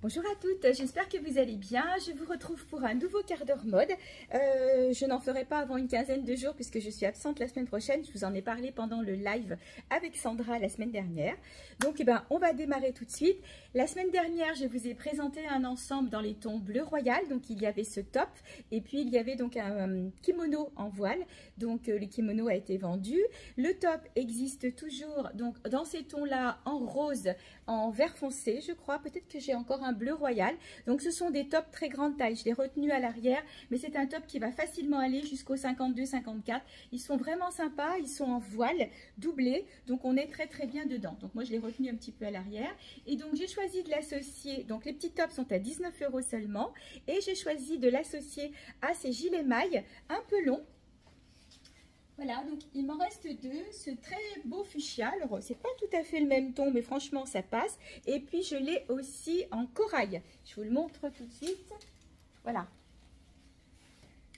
Bonjour à toutes, j'espère que vous allez bien. Je vous retrouve pour un nouveau quart d'heure mode. Je n'en ferai pas avant une quinzaine de jours puisque je suis absente la semaine prochaine. Je vous en ai parlé pendant le live avec Sandra la semaine dernière. Donc on va démarrer tout de suite. La semaine dernière, je vous ai présenté un ensemble dans les tons bleu royal. Donc il y avait ce top et puis il y avait donc un kimono en voile. Donc le kimono a été vendu. Le top existe toujours donc dans ces tons-là en rose, en vert foncé, je crois. Peut-être que j'ai encore un bleu royal. Donc ce sont des tops très grande taille. Je l'ai retenu à l'arrière, mais c'est un top qui va facilement aller jusqu'au 52-54. Ils sont vraiment sympas. Ils sont en voile doublé, donc on est très bien dedans. Donc moi je l'ai retenu un petit peu à l'arrière. Et donc j'ai choisi de l'associer. Donc les petits tops sont à 19 € seulement. Et j'ai choisi de l'associer à ces gilets mailles un peu longs. Voilà, donc il m'en reste deux, ce très beau fuchsia. Alors, c'est pas tout à fait le même ton, mais franchement, ça passe. Et puis, je l'ai aussi en corail. Je vous le montre tout de suite. Voilà.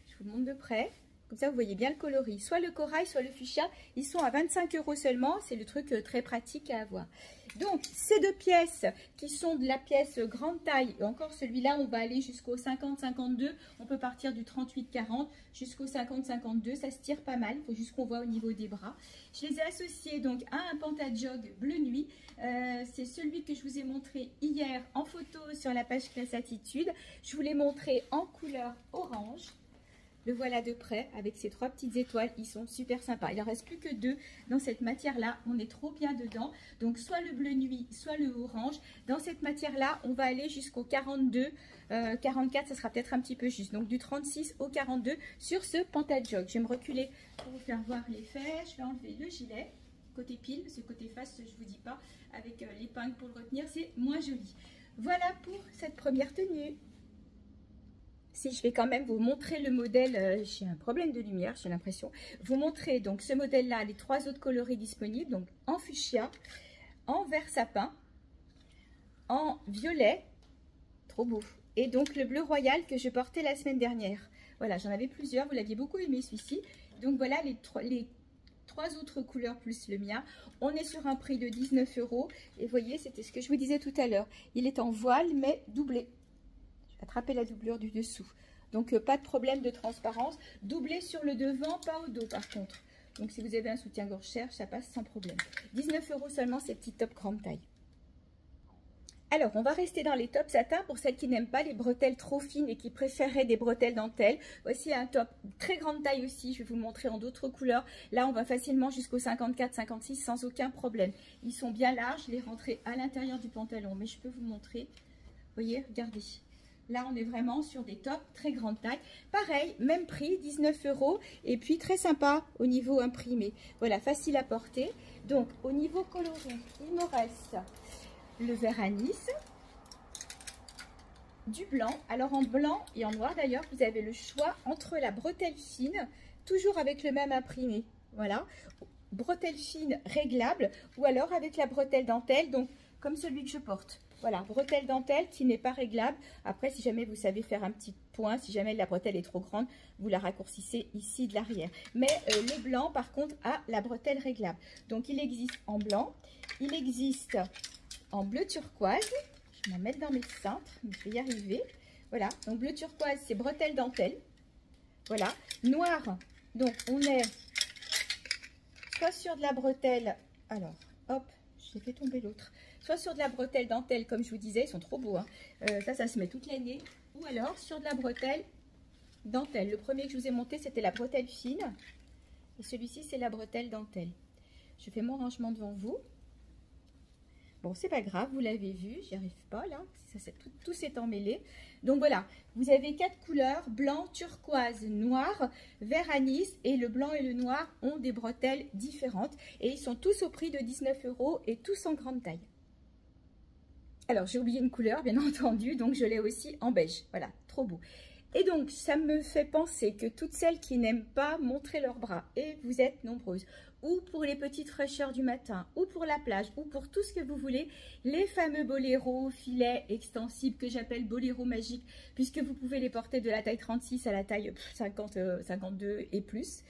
Je vous le montre de près. Comme ça, vous voyez bien le coloris. Soit le corail, soit le fuchsia. Ils sont à 25 € seulement. C'est le truc très pratique à avoir. Donc, ces deux pièces qui sont de la pièce grande taille, et encore celui-là, on va aller jusqu'au 50-52. On peut partir du 38-40 jusqu'au 50-52. Ça se tire pas mal. Il faut juste qu'on voit au niveau des bras. Je les ai associés donc à un pantajog bleu nuit. C'est celui que je vous ai montré hier en photo sur la page Classe Attitude. Je vous l'ai montré en couleur orange. Le voilà de près avec ces trois petites étoiles, ils sont super sympas. Il n'en reste plus que deux dans cette matière-là, on est trop bien dedans. Donc soit le bleu nuit, soit le orange. Dans cette matière-là, on va aller jusqu'au 42, 44, ça sera peut-être un petit peu juste. Donc du 36 au 42 sur ce pantajog. Je vais me reculer pour vous faire voir l'effet. Je vais enlever le gilet. Côté pile, ce côté face, je ne vous dis pas, avec l'épingle pour le retenir, c'est moins joli. Voilà pour cette première tenue. Si je vais quand même vous montrer le modèle, j'ai un problème de lumière, j'ai l'impression. Vous montrer donc ce modèle-là, les trois autres coloris disponibles, donc en fuchsia, en vert sapin, en violet, trop beau. Et donc le bleu royal que je portais la semaine dernière. Voilà, j'en avais plusieurs, vous l'aviez beaucoup aimé celui-ci. Donc voilà les trois autres couleurs plus le mien. On est sur un prix de 19 €. Et vous voyez, c'était ce que je vous disais tout à l'heure. Il est en voile mais doublé. Attraper la doublure du dessous. Donc, pas de problème de transparence. Doublé sur le devant, pas au dos par contre. Donc, si vous avez un soutien-gorge cher, ça passe sans problème. 19 € seulement ces petits tops grande taille. Alors, on va rester dans les tops satin pour celles qui n'aiment pas les bretelles trop fines et qui préféreraient des bretelles dentelles. Voici un top très grande taille aussi. Je vais vous le montrer en d'autres couleurs. Là, on va facilement jusqu'au 54-56 sans aucun problème. Ils sont bien larges. Je les rentrer à l'intérieur du pantalon. Mais je peux vous montrer. Vous voyez, regardez. Là, on est vraiment sur des tops très grande taille. Pareil, même prix, 19 € et puis très sympa au niveau imprimé. Voilà, facile à porter. Donc, au niveau coloré, il me reste le vert anis, du blanc. Alors, en blanc et en noir d'ailleurs, vous avez le choix entre la bretelle fine, toujours avec le même imprimé. Voilà, bretelle fine réglable ou alors avec la bretelle dentelle, donc comme celui que je porte. Voilà, bretelle dentelle qui n'est pas réglable. Après, si jamais vous savez faire un petit point, si jamais la bretelle est trop grande, vous la raccourcissez ici de l'arrière. Mais le blanc, par contre, a la bretelle réglable. Donc, il existe en blanc. Il existe en bleu turquoise. Je vais m'en mettre dans mes cintres, mais je vais y arriver. Voilà, donc bleu turquoise, c'est bretelle dentelle. Voilà, noir. Donc, on est soit sur de la bretelle. Alors, hop, j'ai fait tomber l'autre. Soit sur de la bretelle dentelle, comme je vous disais, ils sont trop beaux. Hein. Ça se met toute l'année. Ou alors sur de la bretelle dentelle. Le premier que je vous ai monté, c'était la bretelle fine. Et celui-ci, c'est la bretelle dentelle. Je fais mon rangement devant vous. Bon, c'est pas grave, vous l'avez vu, j'y arrive pas là. Tout s'est emmêlé. Donc voilà, vous avez 4 couleurs, blanc, turquoise, noir, vert anis, et le blanc et le noir ont des bretelles différentes. Et ils sont tous au prix de 19 € et tous en grande taille. Alors, j'ai oublié une couleur, bien entendu, donc je l'ai aussi en beige. Voilà, trop beau. Et donc, ça me fait penser que toutes celles qui n'aiment pas montrer leurs bras, et vous êtes nombreuses, ou pour les petites fraîcheurs du matin, ou pour la plage, ou pour tout ce que vous voulez, les fameux boléros, filets extensibles que j'appelle boléros magiques, puisque vous pouvez les porter de la taille 36 à la taille 50, 52 et plus.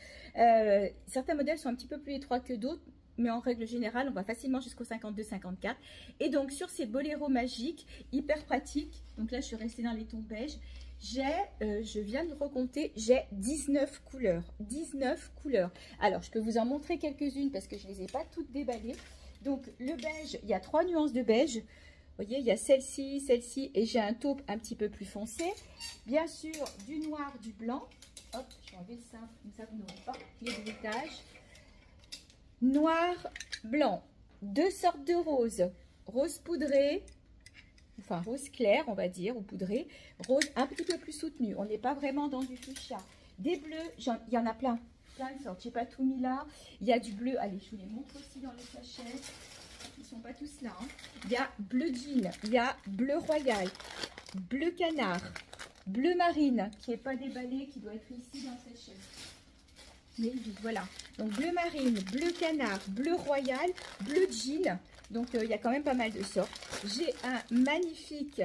Certains modèles sont un petit peu plus étroits que d'autres. mais en règle générale, on va facilement jusqu'au 52-54. Et donc, sur ces boléros magiques, hyper pratiques, donc là, je suis restée dans les tons beige, je viens de recompter, j'ai 19 couleurs. 19 couleurs. Alors, je peux vous en montrer quelques-unes parce que je ne les ai pas toutes déballées. Donc, le beige, il y a 3 nuances de beige. Vous voyez, il y a celle-ci, celle-ci, et j'ai un taupe un petit peu plus foncé. Bien sûr, du noir, du blanc. Hop, je vais enlever le cintre, comme ça vous n'aurez pas les bruitages. Noir, blanc. 2 sortes de roses. Rose poudré, enfin rose clair, on va dire, ou poudré. Rose un petit peu plus soutenu. On n'est pas vraiment dans du fuchsia. Des bleus, il y en a plein de sortes. Je n'ai pas tout mis là. Il y a du bleu. Allez, je vous les montre aussi dans les sachets. Ils ne sont pas tous là. Hein. Il y a bleu jean, il y a bleu royal, bleu canard, bleu marine, qui n'est pas déballé, qui doit être ici dans le sachet. Mais vite, voilà. Donc bleu marine, bleu canard, bleu royal, bleu jean. Donc il y a quand même pas mal de sortes. J'ai un magnifique,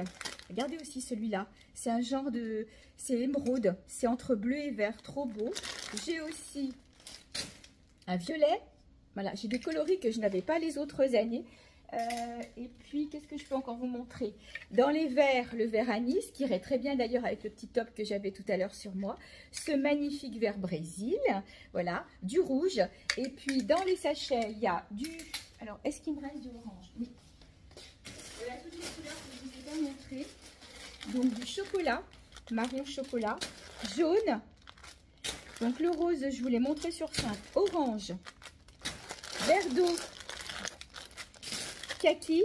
regardez aussi celui-là. C'est un genre de, c'est émeraude. C'est entre bleu et vert, trop beau. J'ai aussi un violet. Voilà, j'ai des coloris que je n'avais pas les autres années. Et puis, qu'est-ce que je peux encore vous montrer? Dans les verts, le vert anis, qui irait très bien d'ailleurs avec le petit top que j'avais tout à l'heure sur moi. Ce magnifique vert Brésil, voilà, du rouge. Et puis, dans les sachets, il y a du... Alors, est-ce qu'il me reste du orange? Oui. Voilà toutes les couleurs que je ne vous ai pas montrées. Donc, du chocolat, marron chocolat, jaune. Donc, le rose, je vous l'ai montré sur cintre. Orange. Vert d'eau, kaki,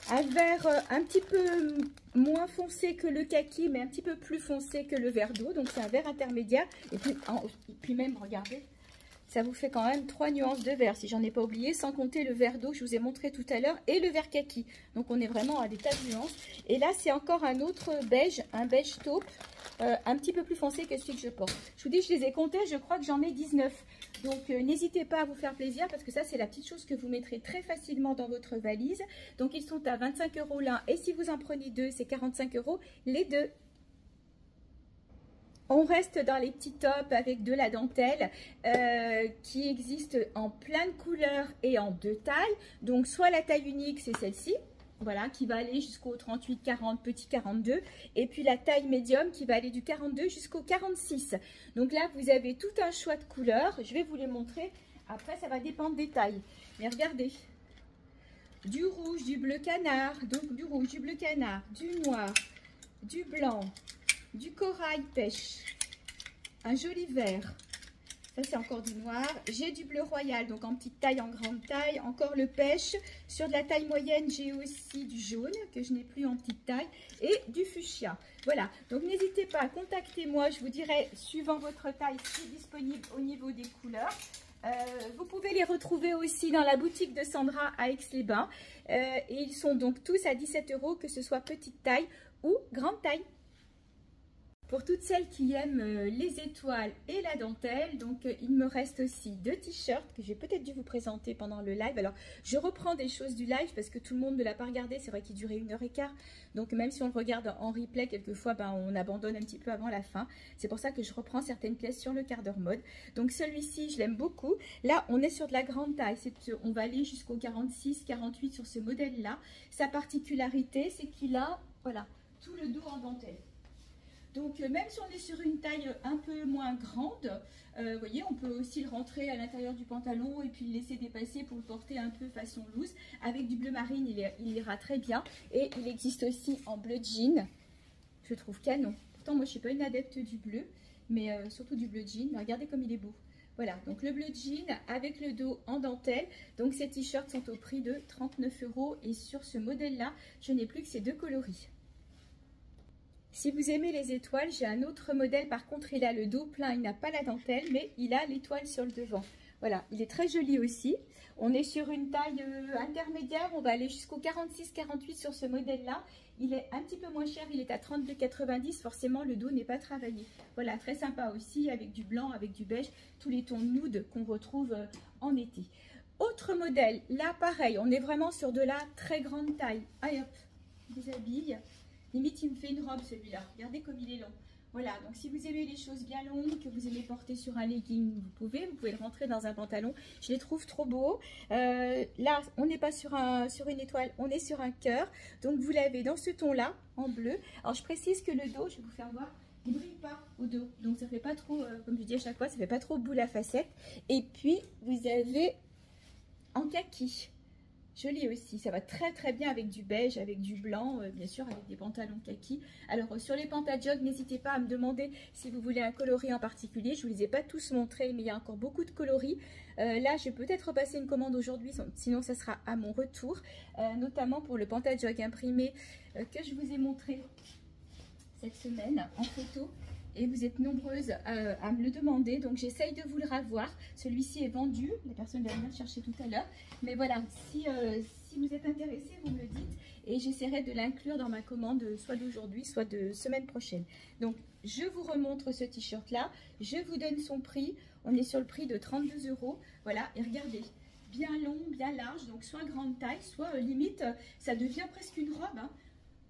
un vert un petit peu moins foncé que le kaki, mais un petit peu plus foncé que le vert d'eau. Donc, c'est un vert intermédiaire. Et puis même, regardez, ça vous fait quand même 3 nuances de vert, si j'en ai pas oublié, sans compter le vert d'eau que je vous ai montré tout à l'heure, et le vert kaki. Donc, on est vraiment à des tas de nuances. Et là, c'est encore un autre beige, un beige taupe, un petit peu plus foncé que celui que je porte. Je vous dis, je les ai comptés, je crois que j'en ai 19. Donc, n'hésitez pas à vous faire plaisir parce que ça, c'est la petite chose que vous mettrez très facilement dans votre valise. Donc, ils sont à 25 € l'un et si vous en prenez deux, c'est 45 € les deux. On reste dans les petits tops avec de la dentelle qui existe en plein de couleurs et en 2 tailles. Donc, soit la taille unique, c'est celle-ci. Voilà, qui va aller jusqu'au 38-40, petit 42. Et puis la taille médium qui va aller du 42 jusqu'au 46. Donc là, vous avez tout un choix de couleurs. Je vais vous les montrer. Après, ça va dépendre des tailles. Mais regardez. Du rouge, du bleu canard. Donc du rouge, du bleu canard, du noir, du blanc, du corail pêche. Un joli vert. Ça, c'est encore du noir. J'ai du bleu royal, donc en petite taille, en grande taille. Encore le pêche. Sur de la taille moyenne, j'ai aussi du jaune, que je n'ai plus en petite taille. Et du fuchsia. Voilà. Donc, n'hésitez pas à contacter moi. Je vous dirai, suivant votre taille, si disponible au niveau des couleurs. Vous pouvez les retrouver aussi dans la boutique de Sandra à Aix-les-Bains. Et ils sont donc tous à 17 €, que ce soit petite taille ou grande taille. Pour toutes celles qui aiment les étoiles et la dentelle, donc il me reste aussi 2 t-shirts que j'ai peut-être dû vous présenter pendant le live. Alors, je reprends des choses du live parce que tout le monde ne l'a pas regardé. C'est vrai qu'il durait 1h15. Donc, même si on le regarde en replay, quelquefois, ben, on abandonne un petit peu avant la fin. C'est pour ça que je reprends certaines pièces sur le quart d'heure mode. Donc, celui-ci, je l'aime beaucoup. Là, on est sur de la grande taille. On va aller jusqu'au 46, 48 sur ce modèle-là. Sa particularité, c'est qu'il a, voilà, tout le dos en dentelle. Donc, même si on est sur une taille un peu moins grande, vous voyez, on peut aussi le rentrer à l'intérieur du pantalon et puis le laisser dépasser pour le porter un peu façon loose. Avec du bleu marine, il ira très bien. Et il existe aussi en bleu jean. Je trouve canon. Pourtant, moi, je ne suis pas une adepte du bleu, mais surtout du bleu jean. Mais regardez comme il est beau. Voilà, donc le bleu jean avec le dos en dentelle. Donc, ces t-shirts sont au prix de 39 €. Et sur ce modèle-là, je n'ai plus que ces 2 coloris. Si vous aimez les étoiles, j'ai un autre modèle. Par contre, il a le dos plein, il n'a pas la dentelle, mais il a l'étoile sur le devant. Voilà, il est très joli aussi. On est sur une taille intermédiaire. On va aller jusqu'au 46-48 sur ce modèle-là. Il est un petit peu moins cher, il est à 32,90 €. Forcément, le dos n'est pas travaillé. Voilà, très sympa aussi, avec du blanc, avec du beige. Tous les tons nude qu'on retrouve en été. Autre modèle, là pareil, on est vraiment sur de la très grande taille. Allez hop, déshabille. Limite, il me fait une robe celui-là. Regardez comme il est long. Voilà, donc si vous aimez les choses bien longues, que vous aimez porter sur un legging, vous pouvez le rentrer dans un pantalon. Je les trouve trop beaux. Là, on n'est pas sur une étoile, on est sur un cœur. Donc vous l'avez dans ce ton-là, en bleu. Alors je précise que le dos, je vais vous faire voir, il ne brille pas au dos. Donc ça fait pas trop, comme je dis à chaque fois, ça fait pas trop boule à facettes. Et puis vous avez en kaki. Joli aussi, ça va très très bien avec du beige, avec du blanc, bien sûr avec des pantalons kaki. Alors sur les pantajogs, n'hésitez pas à me demander si vous voulez un coloris en particulier. Je ne vous les ai pas tous montrés, mais il y a encore beaucoup de coloris. Là, je vais peut-être repasser une commande aujourd'hui, sinon ça sera à mon retour, notamment pour le pantajog imprimé que je vous ai montré cette semaine en photo. Et vous êtes nombreuses à me le demander, donc j'essaye de vous le ravoir. Celui-ci est vendu, la personne va venir le chercher tout à l'heure. Mais voilà, si vous êtes intéressé, vous me le dites. Et j'essaierai de l'inclure dans ma commande, soit d'aujourd'hui, soit de semaine prochaine. Donc, je vous remontre ce t-shirt-là. Je vous donne son prix. On est sur le prix de 32 €. Voilà, et regardez, bien long, bien large. Donc, soit grande taille, soit limite, ça devient presque une robe, hein.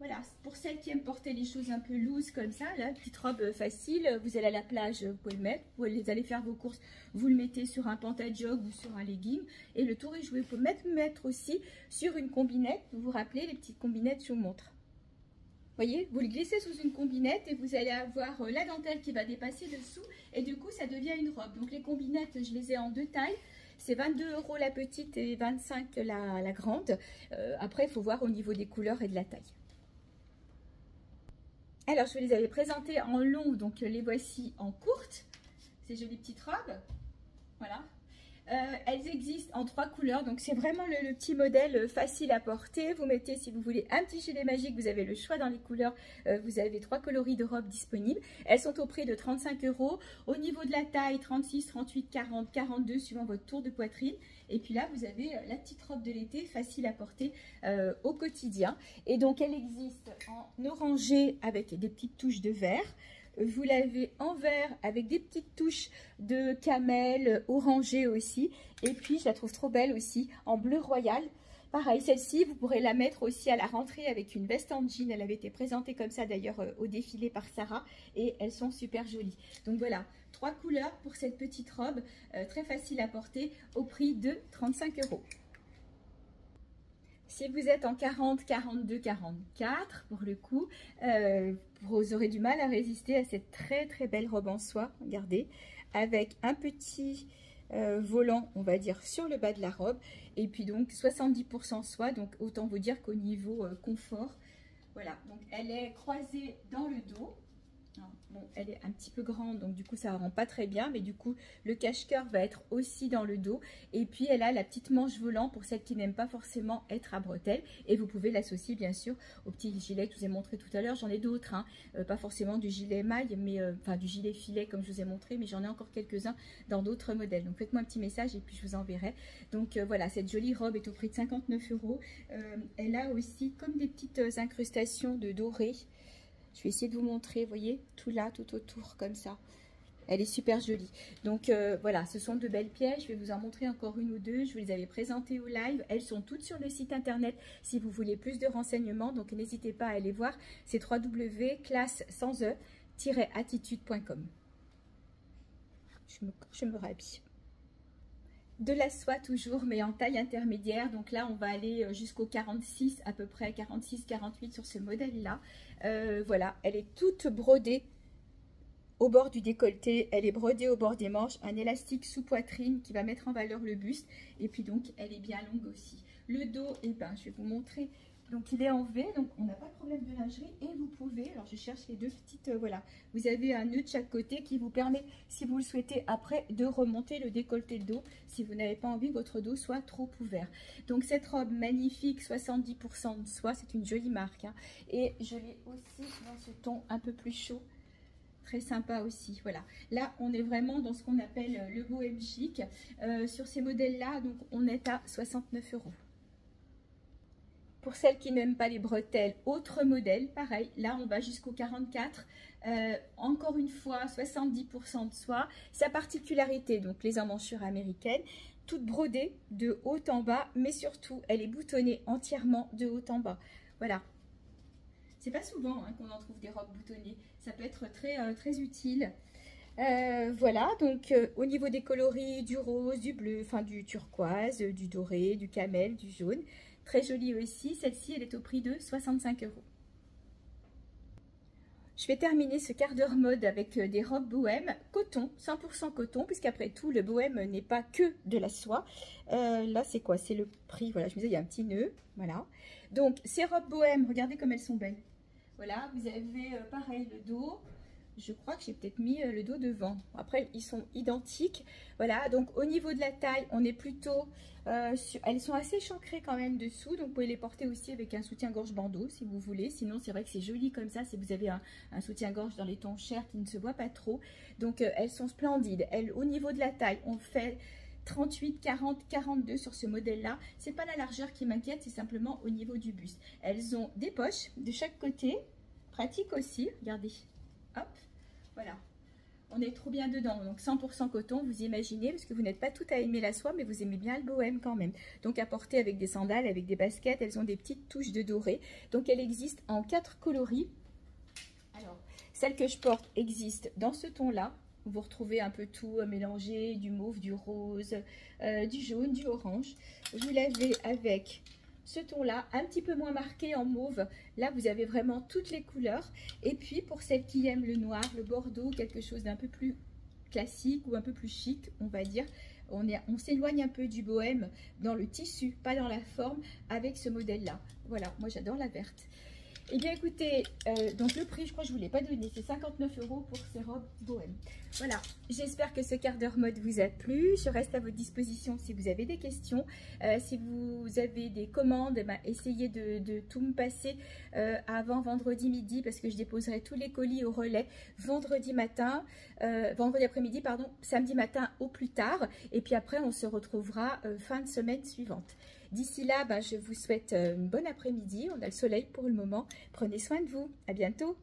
Voilà, pour celles qui aiment porter les choses un peu loose comme ça, là, petite robe facile, vous allez à la plage, vous pouvez le mettre, vous allez faire vos courses, vous le mettez sur un pantajog ou sur un legging, et le tour est joué. Vous pouvez mettre aussi sur une combinette, vous vous rappelez les petites combinettes, je vous montre. Vous voyez, vous le glissez sous une combinette et vous allez avoir la dentelle qui va dépasser dessous, et du coup ça devient une robe. Donc les combinettes, je les ai en deux tailles. C'est 22 € la petite et 25 € la grande. Après, il faut voir au niveau des couleurs et de la taille. Alors, je vous les avais présentées en long, donc les voici en courte. Ces jolies petites robes. Voilà. Elles existent en 3 couleurs, donc c'est vraiment le petit modèle facile à porter. Vous mettez, si vous voulez, un petit gilet magique, vous avez le choix dans les couleurs. Vous avez 3 coloris de robes disponibles. Elles sont au prix de 35 €. Au niveau de la taille, 36, 38, 40, 42, suivant votre tour de poitrine. Et puis là, vous avez la petite robe de l'été, facile à porter au quotidien. Et donc, elle existe en orangé avec des petites touches de vert. Vous l'avez en vert avec des petites touches de camel, orangé aussi. Et puis, je la trouve trop belle aussi en bleu royal. Pareil, celle-ci, vous pourrez la mettre aussi à la rentrée avec une veste en jean. Elle avait été présentée comme ça d'ailleurs au défilé par Sarah. Et elles sont super jolies. Donc voilà, 3 couleurs pour cette petite robe, très facile à porter au prix de 35 €. Si vous êtes en 40, 42, 44, pour le coup, vous aurez du mal à résister à cette très très belle robe en soie, regardez, avec un petit volant, on va dire, sur le bas de la robe, et puis donc 70% soie, donc autant vous dire qu'au niveau confort, voilà, donc elle est croisée dans le dos. Bon, elle est un petit peu grande, donc du coup ça ne rend pas très bien, mais du coup le cache-cœur va être aussi dans le dos. Et puis elle a la petite manche volant pour celles qui n'aiment pas forcément être à bretelles. Et vous pouvez l'associer bien sûr au petit gilet que je vous ai montré tout à l'heure. J'en ai d'autres, hein. Pas forcément du gilet maille, mais enfin du gilet filet comme je vous ai montré, mais j'en ai encore quelques-uns dans d'autres modèles. Donc faites-moi un petit message et puis je vous enverrai. Donc voilà, cette jolie robe est au prix de 59 €. Elle a aussi comme des petites incrustations de doré. Je vais essayer de vous montrer, vous voyez, tout là, tout autour, comme ça. Elle est super jolie. Donc voilà, ce sont de belles pièces. Je vais vous en montrer encore une ou deux. Je vous les avais présentées au live. Elles sont toutes sur le site internet si vous voulez plus de renseignements. Donc n'hésitez pas à aller voir. C'est www.classe-attitude.com. Je me rhabille. De la soie toujours, mais en taille intermédiaire. Donc là, on va aller jusqu'au 46, à peu près 46, 48 sur ce modèle-là. Voilà, elle est toute brodée au bord du décolleté. Elle est brodée au bord des manches. Un élastique sous poitrine qui va mettre en valeur le buste. Et puis donc, elle est bien longue aussi. Le dos, eh ben, je vais vous montrer. Donc il est en V, donc on n'a pas de problème de lingerie. Et vous pouvez, alors je cherche les deux petites, voilà. Vous avez un nœud de chaque côté qui vous permet, si vous le souhaitez, après de remonter le décolleté de dos. Si vous n'avez pas envie que votre dos soit trop ouvert. Donc cette robe magnifique, 70% de soie, c'est une jolie marque, hein. Et je l'ai aussi dans ce ton un peu plus chaud. Très sympa aussi, voilà. Là, on est vraiment dans ce qu'on appelle le bohème chic. Sur ces modèles-là, donc on est à 69 €. Pour celles qui n'aiment pas les bretelles, autre modèle, pareil, là on va jusqu'au 44, encore une fois 70% de soie. Sa particularité, donc les emmanchures américaines, toute brodée de haut en bas, mais surtout elle est boutonnée entièrement de haut en bas. Voilà, C'est pas souvent hein, qu'on en trouve des robes boutonnées. Ça peut être très utile. Voilà, donc au niveau des coloris, du rose, du bleu, enfin du turquoise, du doré, du camel, du jaune. Très jolie aussi. Celle-ci, elle est au prix de 65 €. Je vais terminer ce quart d'heure mode avec des robes bohème coton, 100% coton, puisqu'après tout, le bohème n'est pas que de la soie. Là, c'est quoi? C'est le prix. Voilà, je me disais, il y a un petit nœud. Voilà. Donc, ces robes bohème, regardez comme elles sont belles. Voilà, vous avez pareil le dos. Je crois que j'ai peut-être mis le dos devant. Après, ils sont identiques. Voilà, donc au niveau de la taille, on est plutôt... elles sont assez chancrées quand même dessous. Donc, vous pouvez les porter aussi avec un soutien-gorge bandeau si vous voulez. Sinon, c'est vrai que c'est joli comme ça si vous avez un soutien-gorge dans les tons chers qui ne se voit pas trop. Donc, elles sont splendides. Au niveau de la taille, on fait 38, 40, 42 sur ce modèle-là. C'est pas la largeur qui m'inquiète, c'est simplement au niveau du buste. Elles ont des poches de chaque côté. Pratique aussi, regardez. Hop, voilà. On est trop bien dedans. Donc 100% coton, vous imaginez, parce que vous n'êtes pas tout à aimer la soie, mais vous aimez bien le bohème quand même. Donc à porter avec des sandales, avec des baskets, elles ont des petites touches de doré. Donc elle existe en 4 coloris. Alors, celle que je porte existe dans ce ton-là. Vous retrouvez un peu tout mélangé, du mauve, du rose, du jaune, du orange. Vous l'avez avec ce ton-là, un petit peu moins marqué en mauve. Là, vous avez vraiment toutes les couleurs. Et puis, pour celles qui aiment le noir, le bordeaux, quelque chose d'un peu plus classique ou un peu plus chic, on va dire, on s'éloigne un peu du bohème dans le tissu, pas dans la forme, avec ce modèle-là. Voilà, moi j'adore la verte. Eh bien écoutez, donc le prix, je crois que je ne vous l'ai pas donné, c'est 59 € pour ces robes bohème. Voilà, j'espère que ce quart d'heure mode vous a plu. Je reste à votre disposition si vous avez des questions. Si vous avez des commandes, essayez de tout me passer avant vendredi midi parce que je déposerai tous les colis au relais vendredi après-midi, pardon, samedi matin au plus tard. Et puis après, on se retrouvera fin de semaine suivante. D'ici là, je vous souhaite une bonne après-midi. On a le soleil pour le moment. Prenez soin de vous. À bientôt.